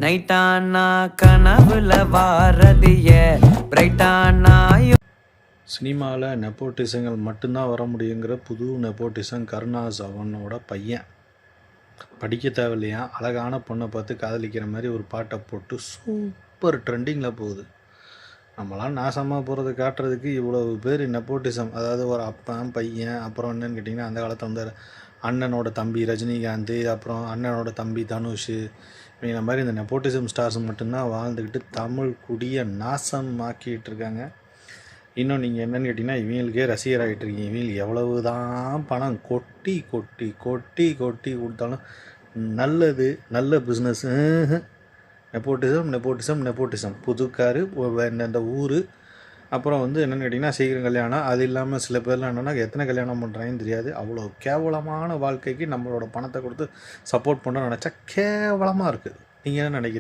நைட்டானா கனவுல வாரதிய பிரைட்டானா. சினிமாவில் நெப்போட்டிசங்கள் மட்டும்தான் வர முடியுங்கிற புது நெப்போட்டிசம் கருணாஸ் அவனோட பையன். படிக்க தேவையில்லையா, அழகான பொண்ணை பார்த்து காதலிக்கிற மாதிரி ஒரு பாட்டை போட்டு சூப்பர் ட்ரெண்டிங்கில் போகுது. நம்மளாம் நாசமாக போகிறது காட்டுறதுக்கு இவ்வளவு பேர் நெப்போட்டிசம். அதாவது ஒரு அப்பன் பையன், அப்புறம் என்னன்னு கேட்டிங்கன்னா அந்த காலத்தில் வந்து அண்ணனோட தம்பி ரஜினிகாந்த், அப்புறம் அண்ணனோட தம்பி தனுஷ், இவங்க மாதிரி இந்த நெப்போட்டிசம் ஸ்டார்ஸ் மட்டும்தான் வாழ்ந்துக்கிட்டு தமிழ் குடியை நாசமாக்கிட்டு இருக்காங்க. இன்னும் நீங்கள் என்னென்னு கேட்டிங்கன்னா இவங்களுக்கே ரசிகராகிட்டு இருக்கீங்க. இவங்களுக்கு எவ்வளவு தான் பணம் கொட்டி கொட்டி கொட்டி கொட்டி கொடுத்தாலும் நல்லது நல்ல பிஸ்னஸ். Nepotism nepotism nepotism. புது காரு, இந்த ஊர், அப்புறம் வந்து என்னென்னு கேட்டிங்கன்னா சீக்கிரம் கல்யாணம். அது இல்லாமல் சில பேர்லாம் என்னென்னா எத்தனை கல்யாணம் பண்ணுறாங்கன்னு தெரியாது. அவ்வளோ கேவலமான வாழ்க்கைக்கு நம்மளோட பணத்தை கொடுத்து சப்போர்ட் பண்ண நினச்சா கேவலமாக இருக்குது. நீங்கள் என்ன நினைக்கிறீங்க?